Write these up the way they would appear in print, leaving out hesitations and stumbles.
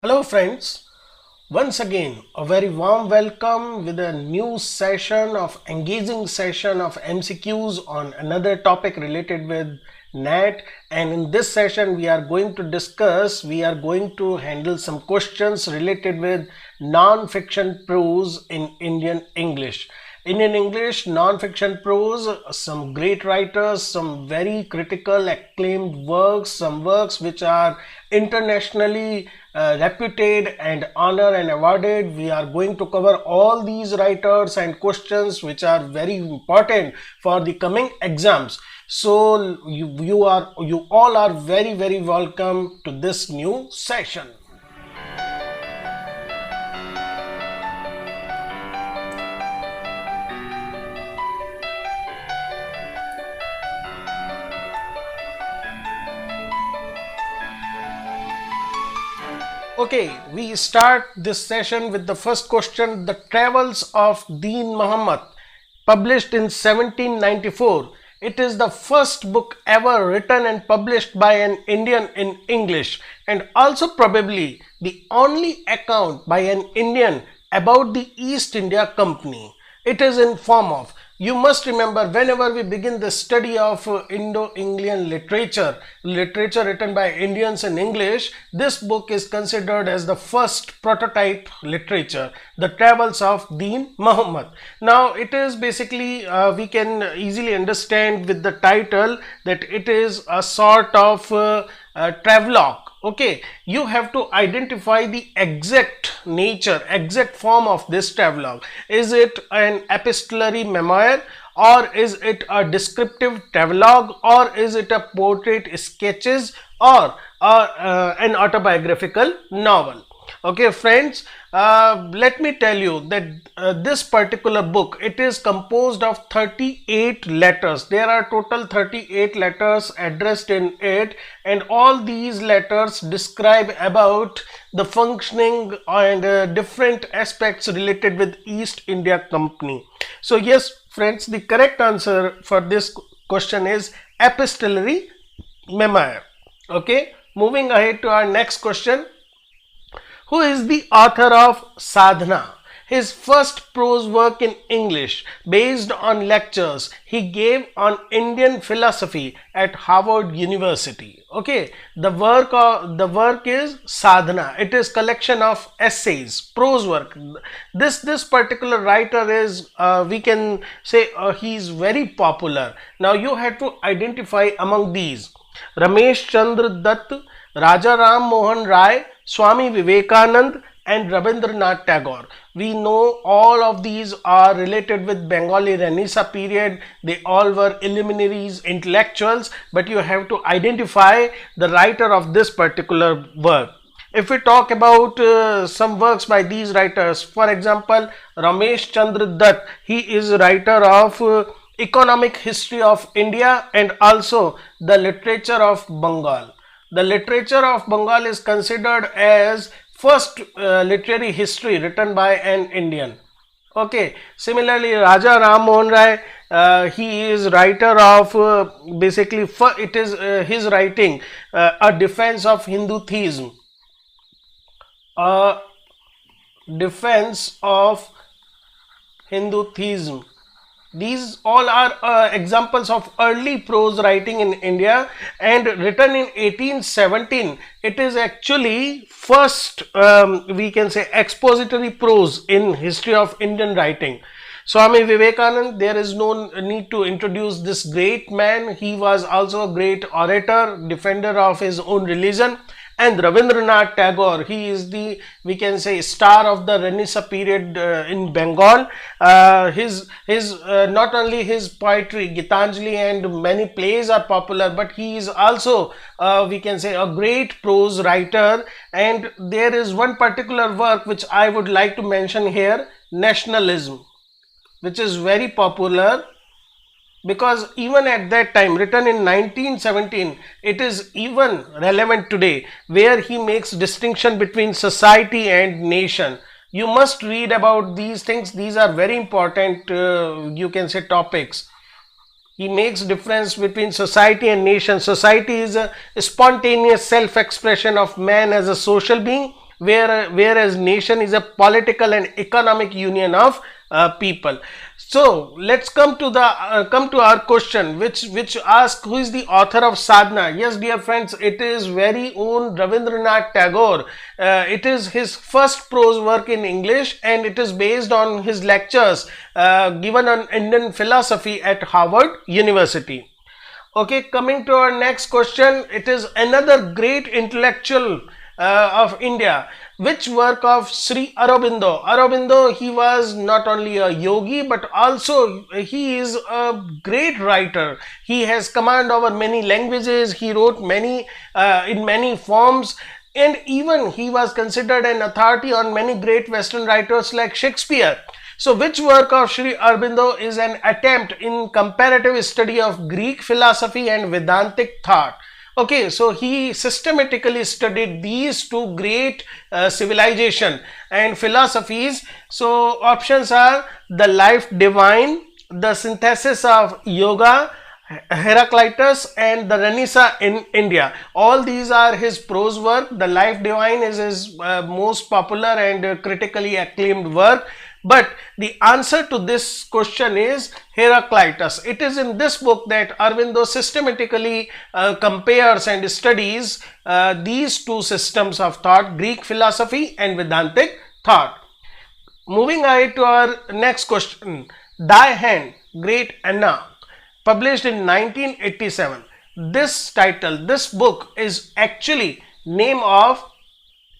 Hello friends, once again a very warm welcome with a new session of engaging session of MCQs on another topic related with NET, and in this session we are going to handle some questions related with non-fiction prose in Indian English. Indian English non-fiction prose, some great writers, some very critical acclaimed works, some works which are internationally reputed and honored and awarded. We are going to cover all these writers and questions which are very important for the coming exams. So you all are very welcome to this new session. Okay, we start this session with the first question. The Travels of Dean Mahomet, published in 1794. It is the first book ever written and published by an Indian in English, and also probably the only account by an Indian about the East India Company. It is in form of, you must remember, whenever we begin the study of Indo-Indian literature written by Indians in English, this book is considered as the first prototype literature, the Travels of Dean Mahomet. Now it is basically, we can easily understand with the title that it is a sort of travelogue. Okay, you have to identify the exact nature, exact form of this travelogue. Is it an epistolary memoir, or is it a descriptive travelogue, or is it a portrait sketches, or an autobiographical novel? Okay friends, let me tell you that this particular book, it is composed of 38 letters. There are total 38 letters addressed in it, and all these letters describe about the functioning and different aspects related with East India Company. So yes friends, the correct answer for this question is epistolary memoir. Okay, moving ahead to our next question. Who is the author of Sadhana, his first prose work in English based on lectures he gave on Indian philosophy at Harvard University? Okay, the work is Sadhana. It is collection of essays, prose work. This particular writer is, we can say, he is very popular. Now you have to identify among these Ramesh Chandra Dutt, Raja Ram Mohan Rai, Swami Vivekanand, and Rabindranath Tagore. We know all of these are related with Bengali Renaissance period. They all were illuminaries, intellectuals, but you have to identify the writer of this particular work. If we talk about some works by these writers, for example, Ramesh Chandra Dutt, he is writer of Economic History of India and also the Literature of Bengal. The Literature of Bengal is considered as first literary history written by an Indian. Okay, similarly Raja Ram Mohan Rai, he is writer of basically it is his writing, a defense of Hindu theism, a defense of Hindu theism. These all are examples of early prose writing in India, and written in 1817. It is actually first, we can say, expository prose in history of Indian writing. Swami Vivekanand, there is no need to introduce this great man. He was also a great orator, defender of his own religion. And Rabindranath Tagore, he is the, we can say, star of the Renaissance period in Bengal. His not only his poetry, Gitanjali and many plays are popular, but he is also, we can say, a great prose writer. And there is one particular work which I would like to mention here, Nationalism, which is very popular, because even at that time, written in 1917, it is even relevant today, where he makes distinction between society and nation. You must read about these things. These are very important, you can say, topics. He makes difference between society and nation. Society is a spontaneous self-expression of man as a social being, whereas nation is a political and economic union of people. So let's come to our question, which asks, who is the author of Sadhana? Yes, dear friends, it is very own Rabindranath Tagore. It is his first prose work in English, and it is based on his lectures given on Indian philosophy at Harvard University. Okay, coming to our next question, it is another great intellectual of India. Which work of Sri Aurobindo? Aurobindo, he was not only a yogi, but also he is a great writer. He has command over many languages. He wrote many in many forms, and even he was considered an authority on many great Western writers like Shakespeare. So which work of Sri Aurobindo is an attempt in comparative study of Greek philosophy and Vedantic thought? Okay, so he systematically studied these two great civilization and philosophies. So options are the life divine, the synthesis of yoga, Heraclitus, and the Renaissance in India. All these are his prose work. The life divine is his most popular and critically acclaimed work. But the answer to this question is Heraclitus. It is in this book that Aurobindo systematically compares and studies these two systems of thought, Greek philosophy and Vedantic thought. Moving ahead to our next question, Thy Hand, Great Anarch, published in 1987. This book is actually name of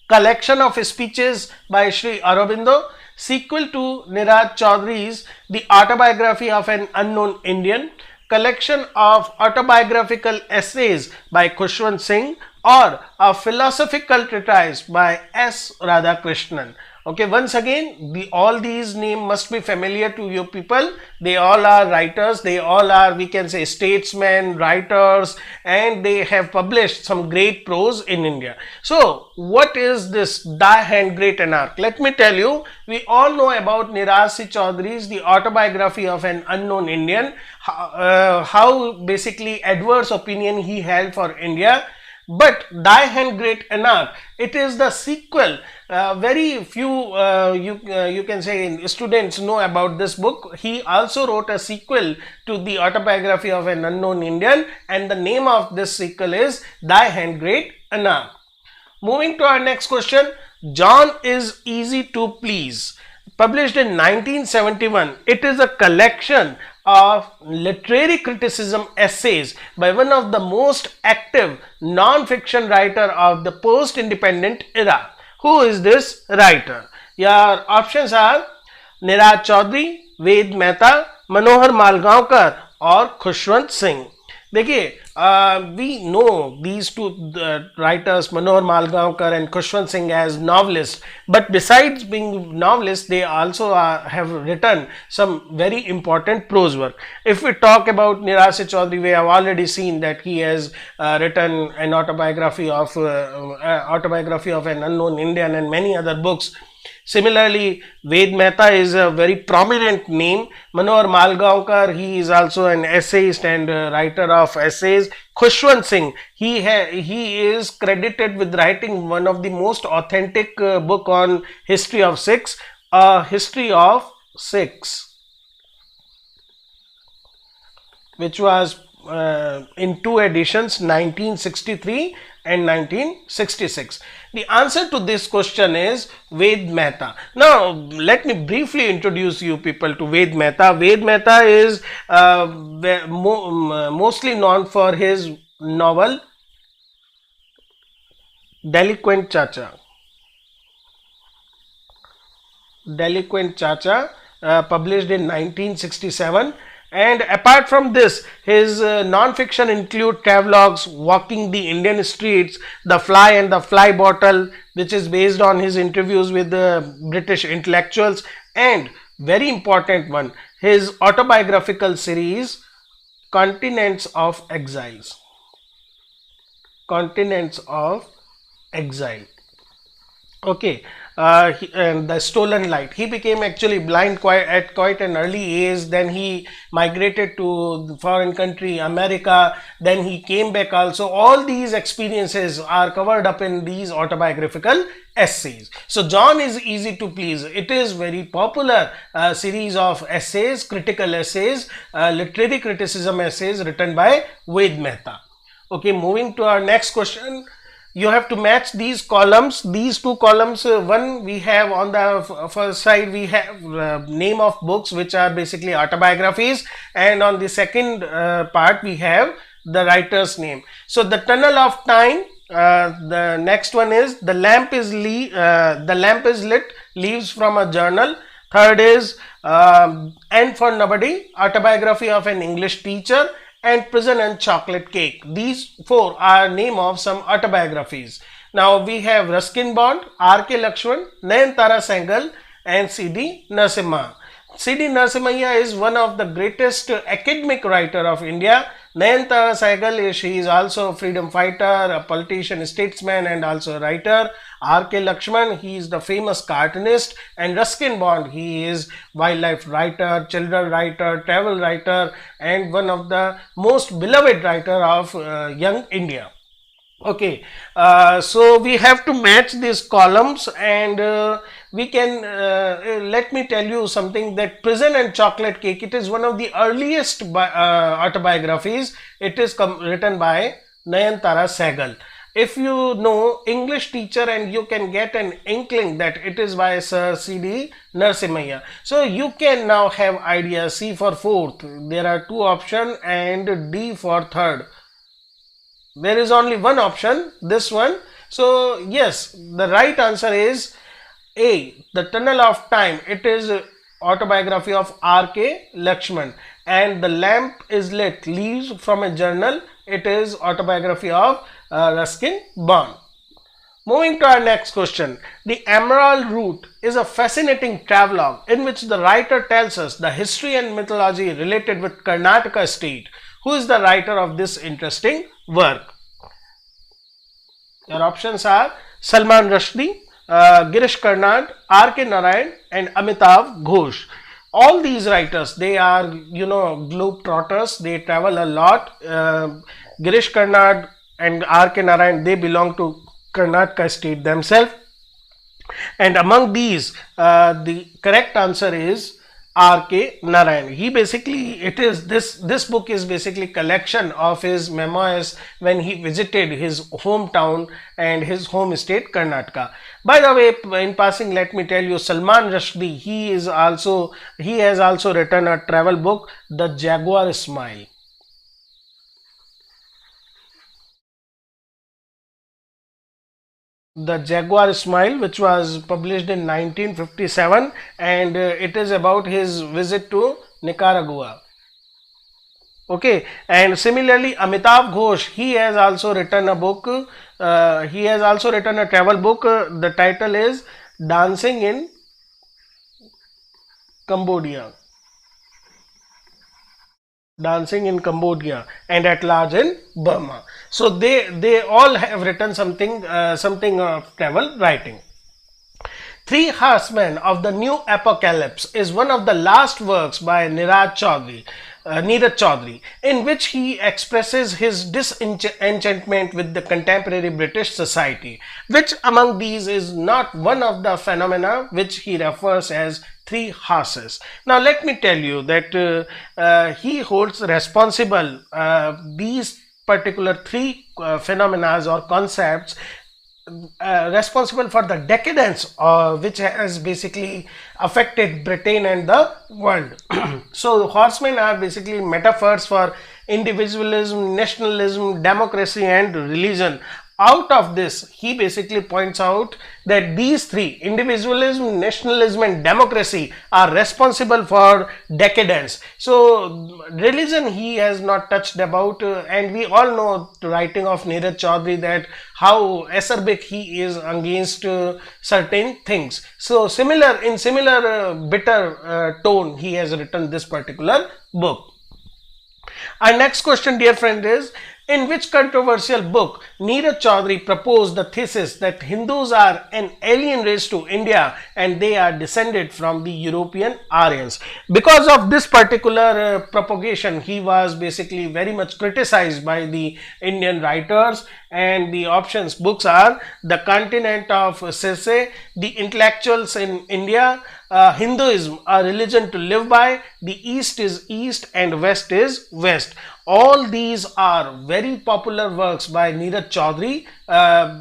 collection of speeches by Sri Aurobindo, sequel to Nirad Chaudhary's The Autobiography of an Unknown Indian, collection of autobiographical essays by Khushwant Singh, or a philosophical treatise by S. Radhakrishnan. Okay, once again, all these names must be familiar to you people. They all are writers, they all are, we can say, statesmen, writers, and they have published some great prose in India. So, what is this Thy Hand, Great Anarch? Let me tell you, we all know about Nirad C Chaudhary's The Autobiography of an Unknown Indian, how basically adverse opinion he held for India. But Thy Hand, Great Anarch, it is the sequel. Very few you can say students know about this book. He also wrote a sequel to The Autobiography of an Unknown Indian, and the name of this sequel is Thy Hand, Great Anarch. Moving to our next question, John is Easy to Please, published in 1971. It is a collection of literary criticism essays by one of the most active non-fiction writer of the post-independent era. Who is this writer? Your options are Nirad Chaudhary, Ved Mehta, Manohar Malgaonkar, or Khushwant Singh. देखिए, we know these two writers, Manohar Malgaonkar and Khushwant Singh, as novelists, but besides being novelists, they also have written some very important prose work. If we talk about Nirad C Chaudhary, we have already seen that he has written an autobiography of an Unknown Indian and many other books. Similarly, Ved Mehta is a very prominent name. Manohar Malgaonkar, he is also an essayist and writer of essays. Khushwant Singh, he is credited with writing one of the most authentic book on history of Sikhs, History of Sikhs, which was in two editions, 1963 and 1966. The answer to this question is Ved Mehta. Now, let me briefly introduce you people to Ved Mehta. Ved Mehta is mostly known for his novel Delinquent Chacha. Published in 1967. And apart from this, his non-fiction include travelogues, Walking the Indian Streets, The Fly and the Fly Bottle, which is based on his interviews with the British intellectuals, and very important one, his autobiographical series, Continents of Exiles. Continents of Exile. Okay, and the stolen light. He became actually blind at quite an early age. Then he migrated to the foreign country, America. Then he came back also. All these experiences are covered up in these autobiographical essays. So John is easy to please. It is very popular series of essays, critical essays, literary criticism essays written by Ved Mehta. Okay, moving to our next question. You have to match these columns, these two columns. One we have on the first side, we have name of books which are basically autobiographies, and on the second part we have the writer's name. So the Tunnel of Time, the next one is the lamp is lit, leaves from a journal. Third is And for Nobody, autobiography of an English teacher, and Prison and Chocolate Cake. These four are name of some autobiographies. Now we have Ruskin Bond, R.K. Lakshman, Nayanthara Sehgal, and C.D. Narasimha. C.D. Narasimha is one of the greatest academic writer of India. Nayanthara Sehgal, she is also a freedom fighter, a politician, a statesman, and also a writer. R.K. Lakshman, he is the famous cartoonist, and Ruskin Bond, he is wildlife writer, children writer, travel writer, and one of the most beloved writer of young India. Okay, so we have to match these columns, and we can let me tell you something, that Prison and Chocolate Cake, it is one of the earliest autobiographies. It is written by Nayanthara Sehgal. If you know English teacher, and you can get an inkling that it is by Sir C.D. Narasimha. So you can now have idea. C for fourth, there are two options, and D for third. There is only one option, this one. So yes, the right answer is A, The Tunnel of Time. It is autobiography of R.K. Lakshman. And The Lamp is Lit, leaves from a journal. It is autobiography of Ruskin Bond. Moving to our next question. The Emerald Route is a fascinating travelogue in which the writer tells us the history and mythology related with Karnataka state. Who is the writer of this interesting work? Your options are Salman Rushdie, Girish Karnad, R.K. Narayan, and Amitav Ghosh. All these writers, they are, globetrotters. They travel a lot. Girish Karnad and R.K. Narayan, they belong to Karnataka state themselves. And among these, the correct answer is R.K. Narayan. He basically, this book is basically collection of his memoirs when he visited his hometown and his home state Karnataka. By the way, in passing, let me tell you, Salman Rushdie, he has also written a travel book, The Jaguar Smile. The Jaguar Smile, which was published in 1957, and it is about his visit to Nicaragua. Okay, and similarly, Amitav Ghosh, he has also written a book. He has also written a travel book. The title is Dancing in Cambodia. Dancing in Cambodia and At Large in Burma. So they all have written something of travel writing. Three Horsemen of the New Apocalypse is one of the last works by Nirad Chaudhary, in which he expresses his disenchantment with the contemporary British society. Which among these is not one of the phenomena which he refers as three horses? Now let me tell you that he holds responsible these particular three phenomena or concepts responsible for the decadence which has basically affected Britain and the world. So horsemen are basically metaphors for individualism, nationalism, democracy and religion. Out of this, he basically points out that these three, individualism, nationalism and democracy, are responsible for decadence. So religion he has not touched about, and we all know the writing of Nirad Chaudhary that how acerbic he is against certain things. So in similar bitter tone he has written this particular book. Our next question, dear friend, is In which controversial book Nirad Chaudhary proposed the thesis that Hindus are an alien race to India and they are descended from the European Aryans? Because of this particular propagation, he was basically very much criticized by the Indian writers, and the options books are The Continent of Circe, The Intellectuals in India, Hinduism, a religion to live by, The East is East and West is West. All these are very popular works by Nirad Chaudhary,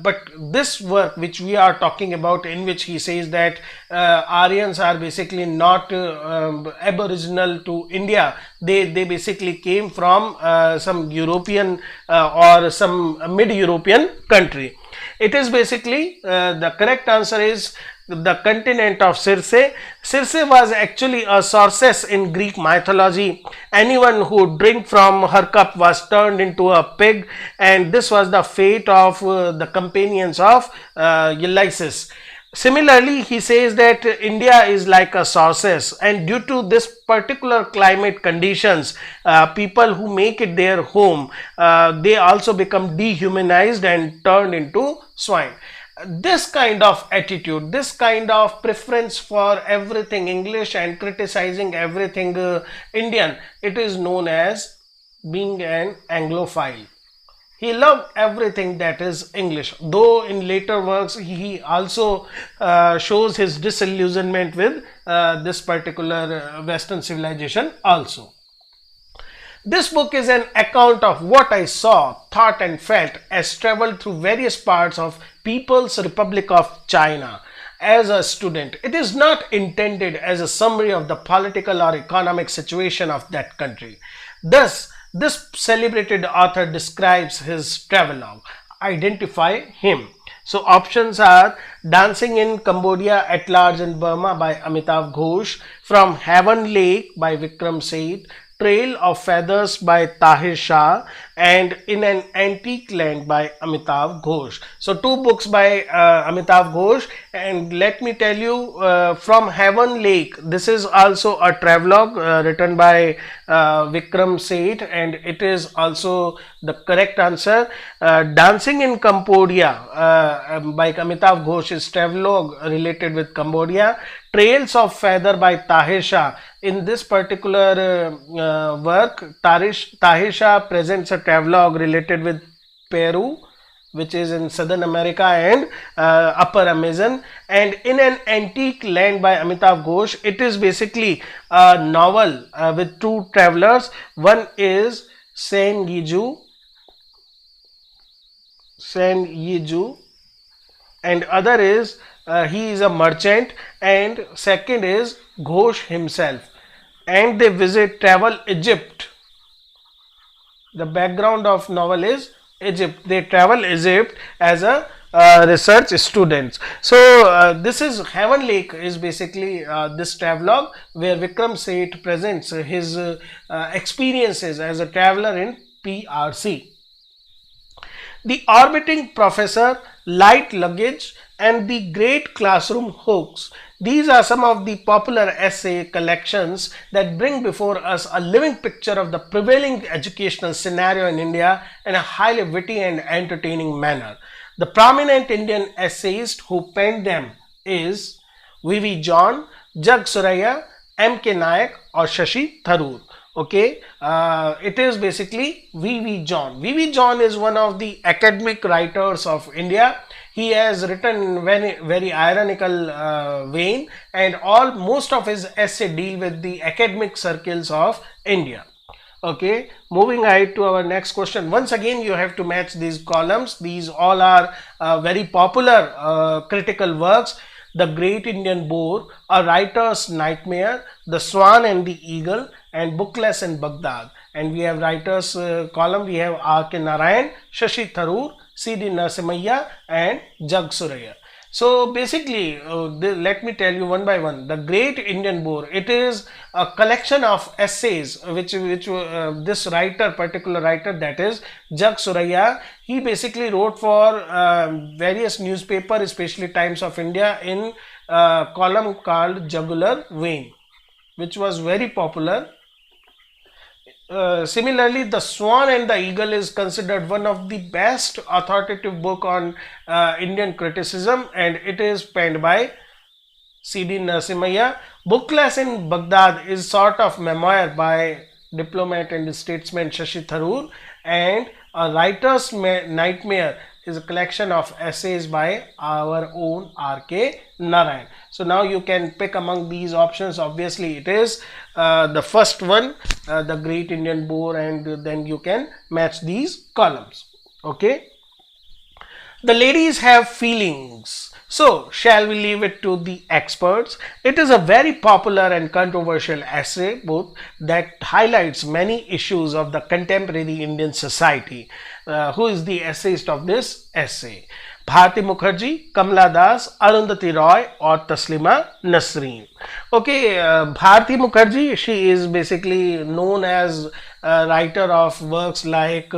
but this work which we are talking about, in which he says that Aryans are basically not aboriginal to India, they basically came from some European or some mid-European country. It is basically the correct answer is The Continent of Circe. Circe was actually a sorceress in Greek mythology. Anyone who drank from her cup was turned into a pig, and this was the fate of the companions of Ulysses. Similarly, he says that India is like a sorceress, and due to this particular climate conditions, people who make it their home, they also become dehumanized and turned into swine. This kind of attitude, this kind of preference for everything English and criticizing everything Indian, it is known as being an Anglophile. He loved everything that is English, though in later works he also shows his disillusionment with this particular Western civilization also. This book is an account of what I saw, thought and felt as traveled through various parts of People's Republic of China as a student. It is not intended as a summary of the political or economic situation of that country. Thus, this celebrated author describes his travelogue. Identify him. So options are Dancing in Cambodia at Large in Burma by Amitav Ghosh, From Heaven Lake by Vikram Seth, Trail of Feathers by Tahir Shah, and In an Antique Land by Amitav Ghosh. So two books by Amitav Ghosh, and let me tell you, From Heaven Lake, this is also a travelogue written by Vikram Seth, and it is also the correct answer. Dancing in Cambodia by Amitav Ghosh is travelogue related with Cambodia. Trails of Feather by Tahir Shah. In this particular work, Tahir Shah presents a travelogue related with Peru, which is in Southern America and Upper Amazon. And In an Antique Land by Amitav Ghosh, it is basically a novel with two travelers. One is Sen Yiju, and other is he is a merchant, and second is Ghosh himself, and they travel Egypt. The background of novel is Egypt. They travel Egypt as a research students. So this is Heaven Lake is basically this travelogue where Vikram Seth presents his experiences as a traveler in PRC. The Orbiting Professor, Light Luggage, and The Great Classroom Hoax. These are some of the popular essay collections that bring before us a living picture of the prevailing educational scenario in India in a highly witty and entertaining manner. The prominent Indian essayist who penned them is V.V. John, Jag Suraya, M.K. Nayak, or Shashi Tharoor. Okay, it is basically V.V. John. V.V. John is one of the academic writers of India. He has written in very ironical vein, and most of his essay deal with the academic circles of India. Okay, moving ahead to our next question. Once again, you have to match these columns. These all are very popular critical works. The Great Indian Bore, A Writer's Nightmare, The Swan and the Eagle, and Bookless in Baghdad. And we have writers column. We have R.K. Narayan, Shashi Tharoor, C.D. Narasimhaiah, and Jag Suraya. So basically, let me tell you one by one. The Great Indian Bore, it is a collection of essays which this particular writer, that is Jag Suraya, he basically wrote for various newspapers, especially Times of India, in a column called Jugular Vein, which was very popular. Similarly, The Swan and the Eagle is considered one of the best authoritative book on Indian criticism, and it is penned by C.D. Narasimhaya. Book Class in Baghdad is sort of memoir by diplomat and statesman Shashi Tharoor, and A Writer's Nightmare is a collection of essays by our own R.K. Narayan. So now you can pick among these options. Obviously, it is the first one, The Great Indian Bore, and then you can match these columns. Okay. The ladies have feelings. So, shall we leave it to the experts? It is a very popular and controversial essay book that highlights many issues of the contemporary Indian society. Who is the essayist of this essay? Bharti Mukherjee, Kamala Das, Arundhati Roy, or Taslima Nasreen. Okay, Bharti Mukherjee, she is basically known as a writer of works like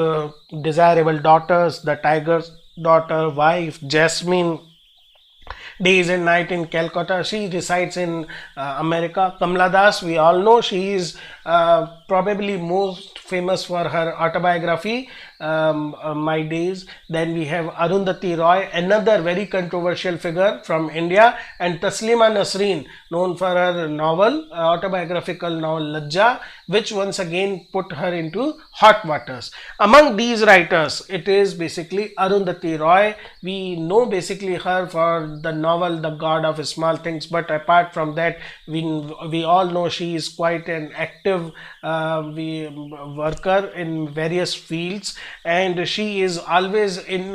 Desirable Daughters, The Tiger's Daughter, Wife, Jasmine, Days and Night in Calcutta. She resides in America. Kamala Das, we all know, she is probably most famous for her autobiography, My Days. Then we have Arundhati Roy, another very controversial figure from India, and Taslima Nasreen, known for her novel, autobiographical novel Luggage, which once again put her into hot waters. Among these writers, it is basically Arundhati Roy. We know basically her for the novel The God of Small Things, but apart from that, we all know she is quite an active worker in various fields, and she is always in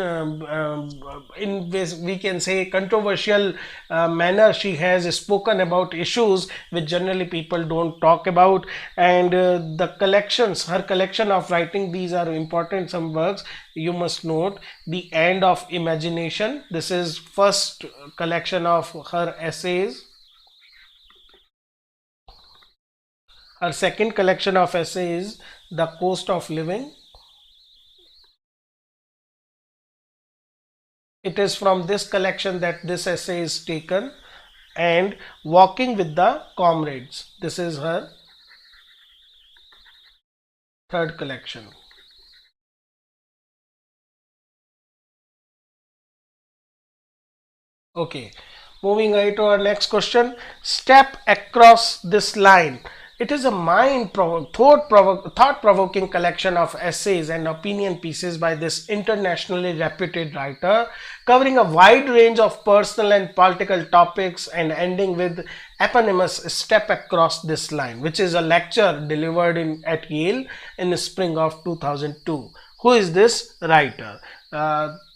we can say controversial manner. She has spoken about issues which generally people don't talk about, and the collections, her collection of writing, these are important. Some works you must note: The End of Imagination, this is first collection of her essays. Her second collection of essays, The Cost of Living. It is from this collection that this essay is taken. And Walking with the Comrades, this is her third collection. Okay, moving on to our next question. Step across this line. It is a thought-provoking collection of essays and opinion pieces by this internationally reputed writer, covering a wide range of personal and political topics and ending with eponymous Step Across This Line, which is a lecture delivered at Yale in the spring of 2002. Who is this writer?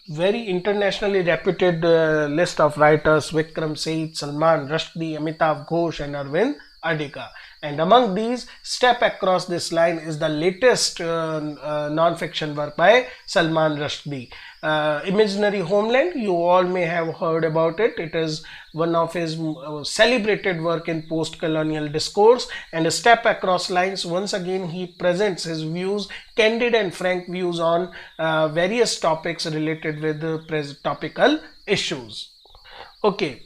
Very internationally reputed list of writers: Vikram, Seth, Salman Rushdie, Amitav Ghosh, and Arvind Adhika. And among these, Step Across This Line is the latest non-fiction work by Salman Rushdie. Imaginary Homeland, you all may have heard about it. It is one of his celebrated work in post-colonial discourse. And A Step Across Lines, once again he presents his views, candid and frank views on various topics related with topical issues. Okay.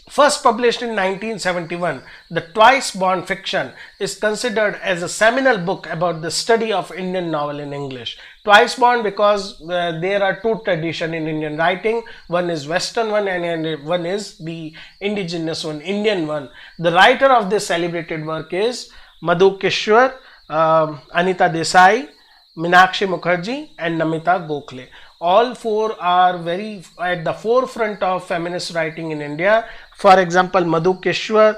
First published in 1971, the twice-born fiction is considered as a seminal book about the study of Indian novel in English. Twice-born because there are two traditions in Indian writing. One is Western one and one is the indigenous one, Indian one. The writer of this celebrated work is Madhu Kishwar, Anita Desai, Meenakshi Mukherjee, and Namita Gokhale. All four are very at the forefront of feminist writing in India. For example, Madhu Kishwar,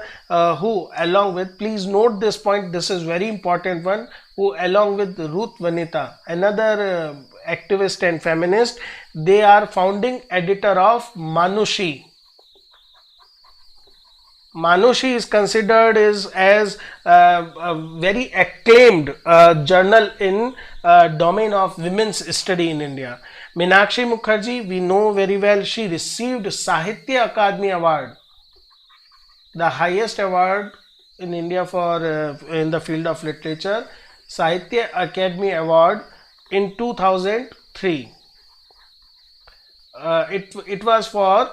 who along with, please note this point, this is very important one, who along with Ruth Vanita, another activist and feminist, they are founding editor of Manushi. Manushi is considered as a very acclaimed journal in domain of women's study in India. Meenakshi Mukherjee, we know very well, she received Sahitya Akademi Award, the highest award in India for in the field of literature, Sahitya Akademi Award in 2003. It was for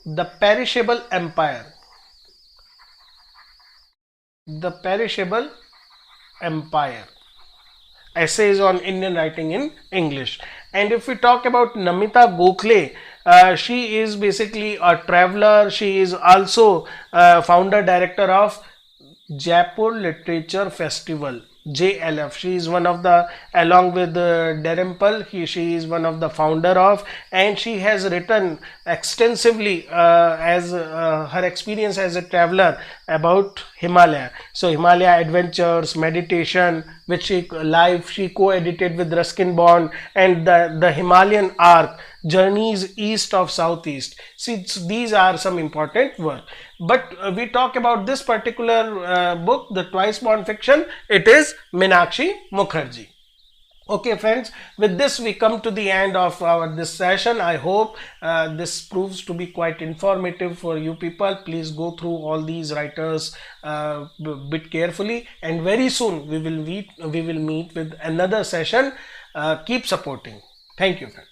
The Perishable Empire. The Perishable Empire. Essays on Indian writing in English. And if we talk about Namita Gokhale, she is basically a traveler. She is also founder director of Jaipur Literature Festival, JLF. She is one of the, along with Derimpal, she is one of the founder of, and she has written extensively as her experience as a traveler about Himalaya. So Himalaya Adventures, Meditation, which she co-edited with Ruskin Bond, and the Himalayan Arc, Journeys East of Southeast. See, these are some important work. But we talk about this particular book, the twice born fiction. It is Meenakshi Mukherjee. Okay friends, with this we come to the end of this session. I hope this proves to be quite informative for you people. Please go through all these writers bit carefully, and very soon we will meet with another session. Keep supporting. Thank you friends.